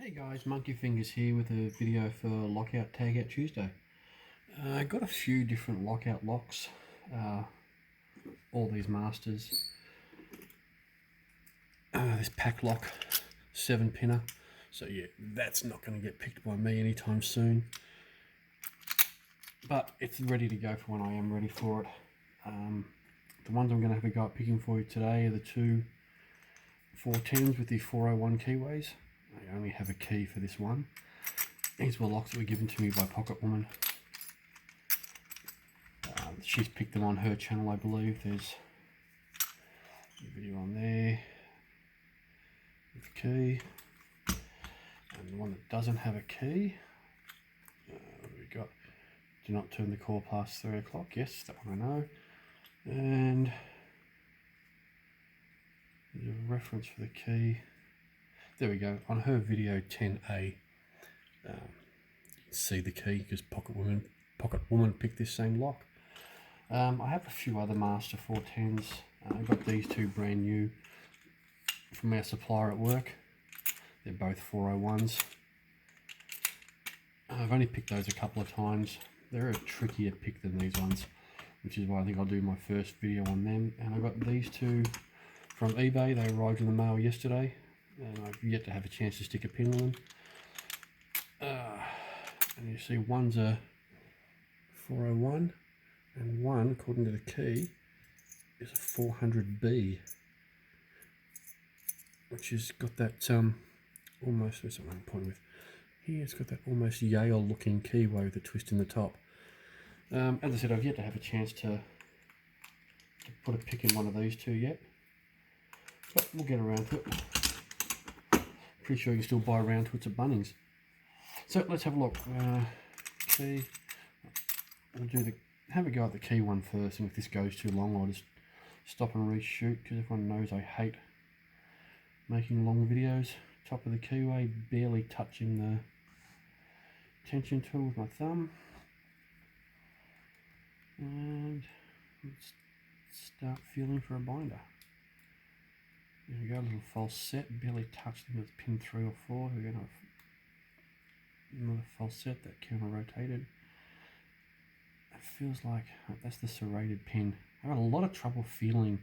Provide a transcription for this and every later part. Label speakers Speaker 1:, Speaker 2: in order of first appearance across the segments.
Speaker 1: Hey guys, Monkey Fingers here with a video for Lockout Tagout Tuesday. I got a few different lockout locks, all these masters. This pack lock 7-pinner, so yeah, that's not going to get picked by me anytime soon. But it's ready to go for when I am ready for it. The ones I'm going to have a go at picking for you today are the two 410s with the 401 keyways. I only have a key for this one. These were locks that were given to me by Pocket Woman. She's picked them on her channel, I believe. There's a video on there with the key. And the one that doesn't have a key, what have we got? Do not turn the core past 3 o'clock. Yes, that one I know. And there's a reference for the key. There we go. On her video 10A, you can see the key because Pocket Woman picked this same lock. I have a few other Master 410s. I got these two brand new from our supplier at work. They're both 401s. I've only picked those a couple of times. They're a trickier pick than these ones, which is why I think I'll do my first video on them. And I got these two from eBay. They arrived in the mail yesterday, and I've yet to have a chance to stick a pin on them. And you see one's a 401 and one, according to the key, is a 400B, which has got that almost, where's what I'm pointing with here, it's got that almost Yale looking keyway with a twist in the top. As I said, I've yet to have a chance to put a pick in one of these two yet, but we'll get around to it. Pretty sure you can still buy around to it at Bunnings. So let's have a look. Key. I'll have a go at the key one first, and if this goes too long, I'll just stop and reshoot, because everyone knows I hate making long videos. Top of the keyway, barely touching the tension tool with my thumb. And let's start feeling for a binder. There we go, a little false set, barely touched them with pin 3 or 4. We're going to have another false set that counter rotated. It feels like that's the serrated pin. I have a lot of trouble feeling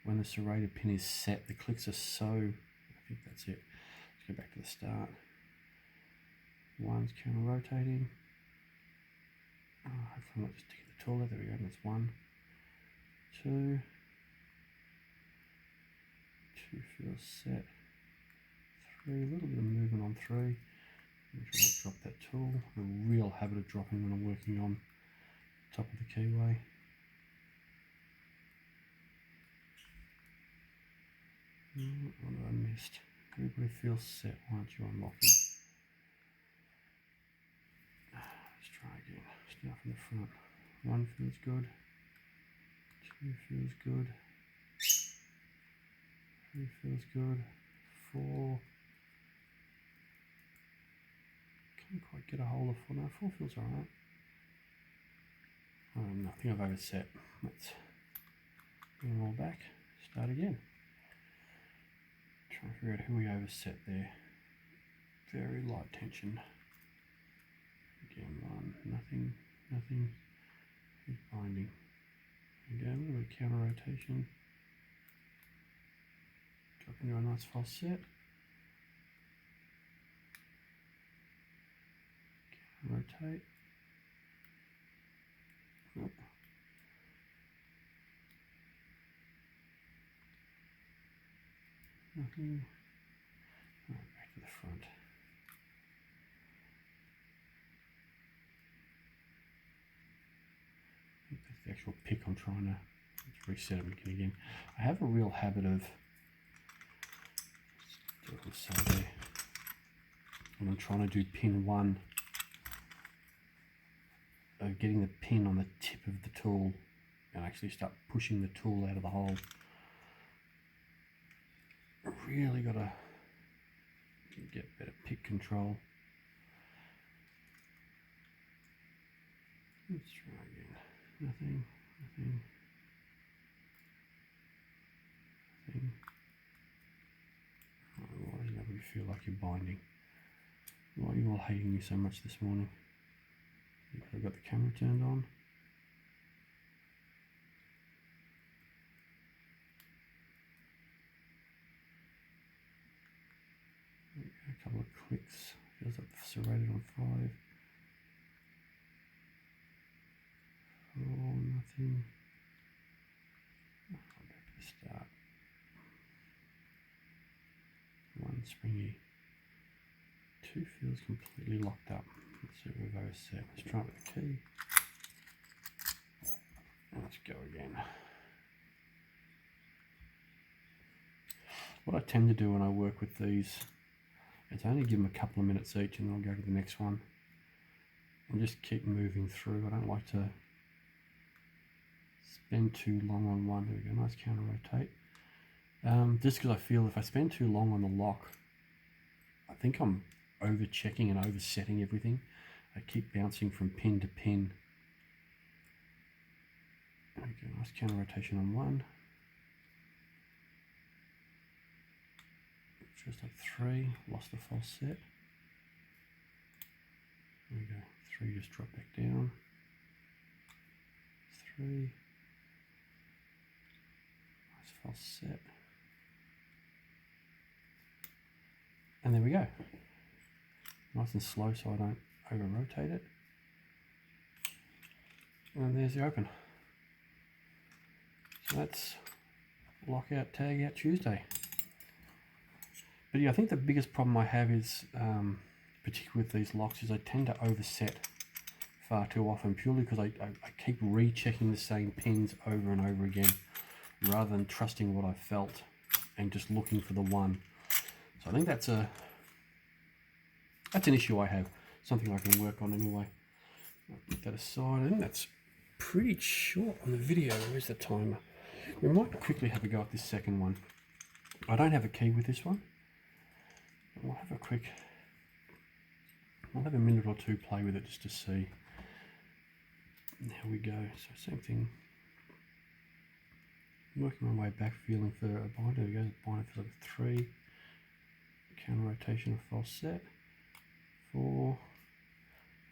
Speaker 1: when the serrated pin is set. The clicks are so, I think that's it. Let's go back to the start. One's counter rotating. Hopefully I'm not just taking the tool out. There we go, that's 1, 2. 2 feels set. 3, a little bit of movement on 3. I'm trying to drop that tool. I have a real habit of dropping when I'm working on top of the keyway. What have I missed? Everybody feels set. Why aren't you unlocking? Let's try again. Start from the front. 1 feels good. 2 feels good. 3 feels good. 4. Can't quite get a hold of 4 now. 4 feels alright. No, I think I've overset. Let's bring them all back. Start again. Trying to figure out who we overset there. Very light tension. Again, 1. Nothing. Who's binding? There we go. A little bit of counter rotation. Drop into a nice false set. Rotate. Nope. Nothing. Right, back to the front. I think that's the actual pick I'm trying to, let's reset it again. I have a real habit of, let's do it on the side there, when I'm trying to do pin 1, of getting the pin on the tip of the tool and actually start pushing the tool out of the hole. Really got to get better pick control. Let's try again. Nothing. Oh, why doesn't everybody feel like you're binding? Why are you all hating me so much this morning? I've got the camera turned on. A couple of clicks. Feels like it's rated on 5. Oh, nothing. I'll go back to the start. 1 springy. 2 feels completely locked up. Let's see what we've overset. Let's try it with the key. Let's go again. What I tend to do when I work with these is only give them a couple of minutes each and then I'll go to the next one and just keep moving through. I don't like to spend too long on one. There we go, nice counter rotate. Just because I feel if I spend too long on the lock, I think I'm over checking and oversetting everything. I keep bouncing from pin to pin. There we go, nice counter rotation on 1. Just like 3, lost the false set. There we go, 3 just drop back down. 3. Nice false set. And there we go. Nice and slow so I don't over rotate it. And there's the open. So that's lockout, tag out Tuesday. But yeah, I think the biggest problem I have is, particularly with these locks, is I tend to overset far too often, purely because I keep rechecking the same pins over and over again, rather than trusting what I felt and just looking for the one. So I think that's an issue I have, something I can work on anyway. I'll put that aside. I think that's pretty short on the video. Where's the timer? We might quickly have a go at this second one. I don't have a key with this one. We'll have a minute or two play with it just to see. There we go. So same thing. Working my way back, feeling for a binder. There we go. Binder feels like a 3. Counter rotation of false set. 4.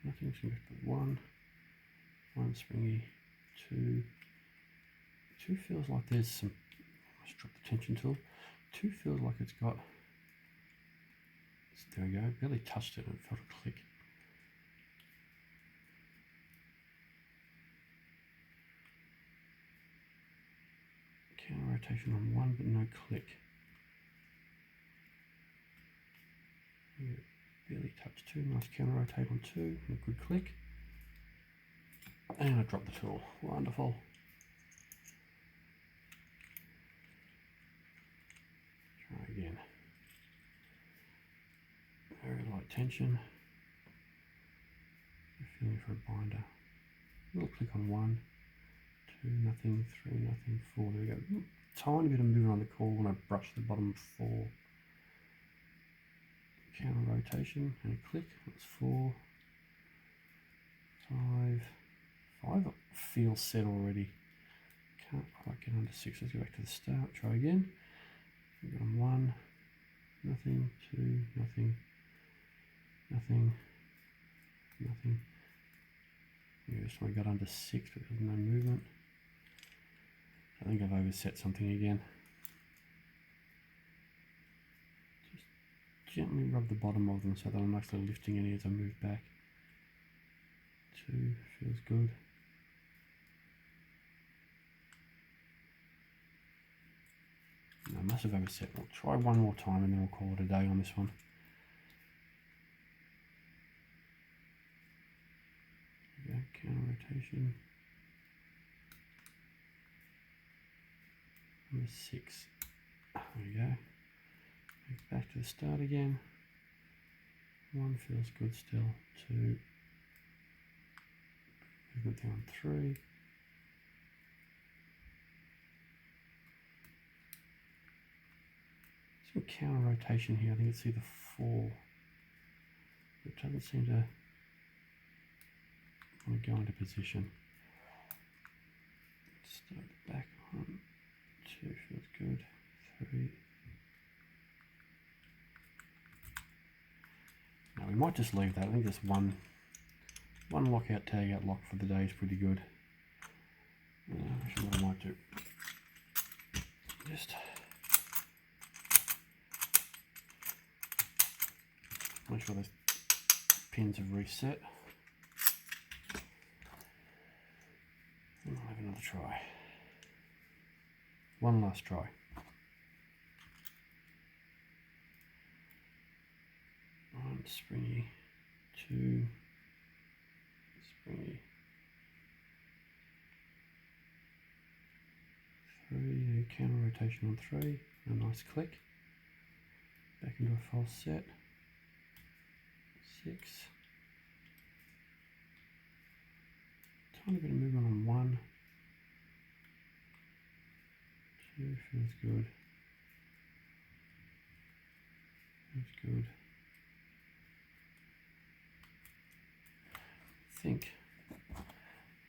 Speaker 1: Nothing. Just going back to 1. 1 springy. 2. 2 feels like there's some. Let's drop the tension tool. 2 feels like it's got. There we go, barely touched it and it felt a click. Counter rotation on 1 but no click. Barely touched 2, nice counter rotate on 2, and a good click. And I dropped the tool, wonderful. Try again. Very light tension. Feeling for a binder. A little click on 1, 2, nothing, 3, nothing, 4. There we go. Tiny bit of movement on the core when I brush the bottom 4. Counter rotation and a click. That's 4, 5. 5 feels set already. Can't quite get under 6. Let's go back to the start. Try again. We've got on 1, nothing, 2, nothing. Nothing. Yeah, this one got under 6, but there's no movement. I think I've overset something again. Just gently rub the bottom of them so that I'm actually lifting any as I move back. 2 feels good. I must have overset. We'll try one more time and then we'll call it a day on this one. Counter rotation. Number 6. There we go. Back to the start again. 1 feels good still. 2. Movement down 3. Some counter rotation here. I think it's either 4. It doesn't seem to want to go into position. Start the back. 1, 2 feels good. 3. Now we might just leave that. I think just one lockout tag out lock for the day is pretty good. Actually, what I might do, just make sure those pins have reset. And I'll have another try. One last try. One springy, two springy, three, counter rotation on three, a nice click, back into a false set, six, tiny bit of movement on one, two, feels good, feels good. I think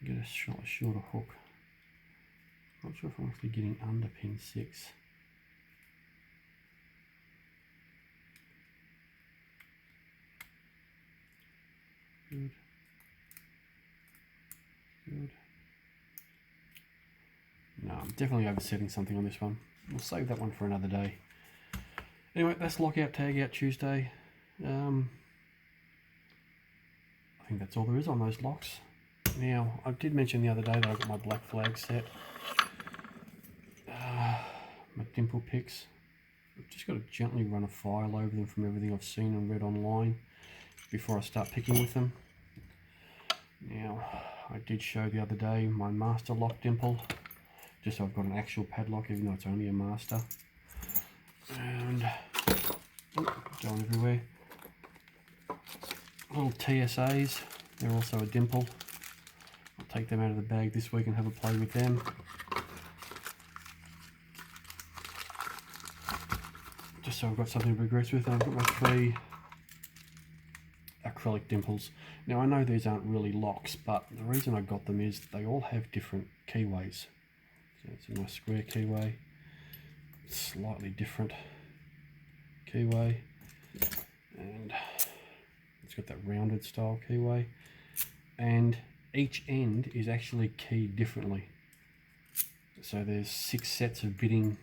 Speaker 1: get a shorter hook. Not sure if I'm actually getting under pin 6. Good. Good. No, I'm definitely oversetting something on this one. We'll save that one for another day. Anyway, that's Lockout Tag Out Tuesday. I think that's all there is on those locks. Now, I did mention the other day that I got my black flag set. My dimple picks. I've just got to gently run a file over them from everything I've seen and read online before I start picking with them. Now, I did show the other day my master lock dimple, just so I've got an actual padlock even though it's only a master. And going everywhere. Little TSAs, they're also a dimple. I'll take them out of the bag this week and have a play with them. Just so I've got something to progress with. And I've got my 3 acrylic dimples. Now I know these aren't really locks, but the reason I got them is they all have different keyways. So it's a nice square keyway, slightly different keyway, and it's got that rounded style keyway, and each end is actually keyed differently. So there's 6 sets of bitting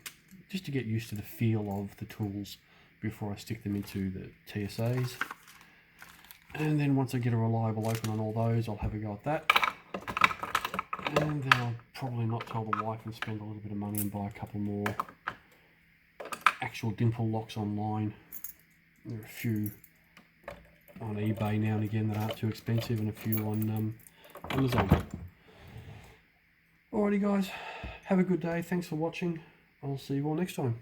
Speaker 1: just to get used to the feel of the tools before I stick them into the TSAs. And then once I get a reliable open on all those, I'll have a go at that. And then I'll probably not tell the wife and spend a little bit of money and buy a couple more actual dimple locks online. There are a few on eBay now and again that aren't too expensive, and a few on Amazon. Alrighty guys, have a good day, thanks for watching, I'll see you all next time.